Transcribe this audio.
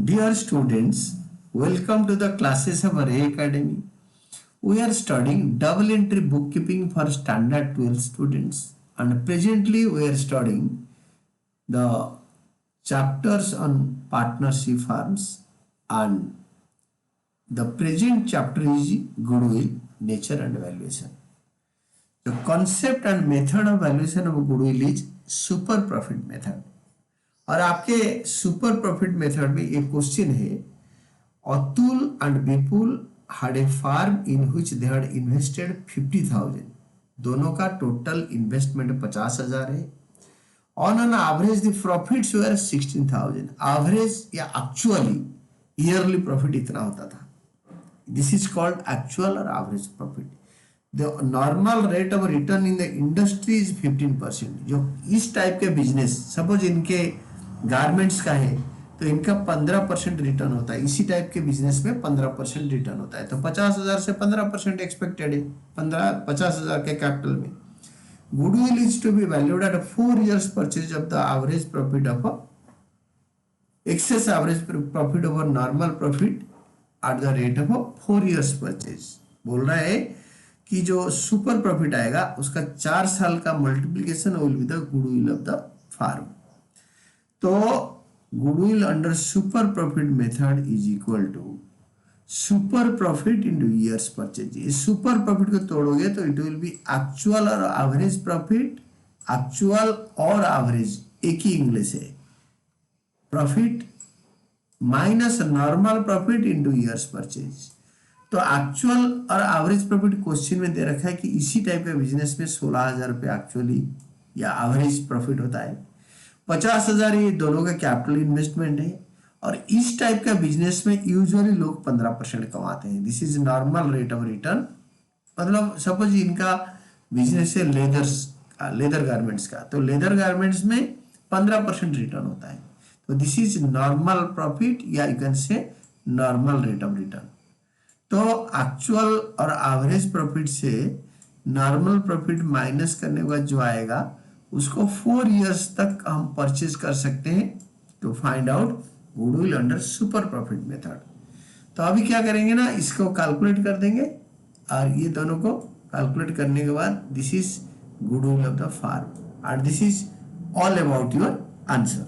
Dear students, welcome to the classes of Array Academy. We are studying double entry bookkeeping for standard 12 students, and presently we are studying the chapters on partnership firms, and the present chapter is goodwill, nature and valuation. The concept and method of valuation of goodwill is super profit method. और आपके super profit method में एक question है, Atul and Vipul had a farm in which they had invested 50,000. दोनों का total investment 50,000 है. On an average the profits were 16,000. Average या actually yearly profit इतना होता था. दिस इज कॉल्ड एक्चुअल और average profit. The normal rate of return in the industry is 15%. जो इस टाइप के बिजनेस, सपोज इनके गारमेंट्स का है तो इनका 15% रिटर्न होता है. इसी टाइप के बिजनेस में 15% रिटर्न होता है. तो 50,000 से 15% एक्सपेक्टेड है 50,000 के कैपिटल में. Goodwill is to be valued at 4 years purchase of the average profit of excess average profit over normal profit at the rate of 4 years purchase. बोल रहा है कि जो सुपर प्रॉफिट आएगा उसका 4 साल का multiplication will be the goodwill of the firm. तो goodwill under super profit method is equal to super profit into years purchase. इस सुपर प्रॉफिट को तोड़ोगे तो इट विल बी एक्चुअल और एवरेज प्रॉफिट. एक्चुअल और एवरेज एक ही English है. Profit minus normal profit into years purchase. तो एक्चुअल और एवरेज प्रॉफिट क्वेश्चन में दे रखा है कि इसी टाइप के बिजनेस में 16,000 रुपये एक्चुअली या एवरेज प्रॉफिट होता है. 50,000 ये दोनों का कैपिटल इन्वेस्टमेंट है. और इस टाइप का बिजनेस में यूजुअली लोग 15% कमाते हैं. This is normal rate of return. मतलब सपोज इनका बिजनेस है लेदर गारमेंट्स का, तो लेदर गारमेंट्स में 15% रिटर्न होता है. तो दिस इज नॉर्मल प्रॉफिट या you can say normal rate of return. तो एक्चुअल और एवरेज प्रॉफिट से नॉर्मल प्रॉफिट माइनस करने के बाद जो आएगा उसको 4 years तक हम परचेज कर सकते हैं to find out goodwill under super profit method. तो अभी क्या करेंगे ना, इसको कैलकुलेट कर देंगे और ये दोनों को कैलकुलेट करने के बाद this is goodwill of the firm and this is all about your answer.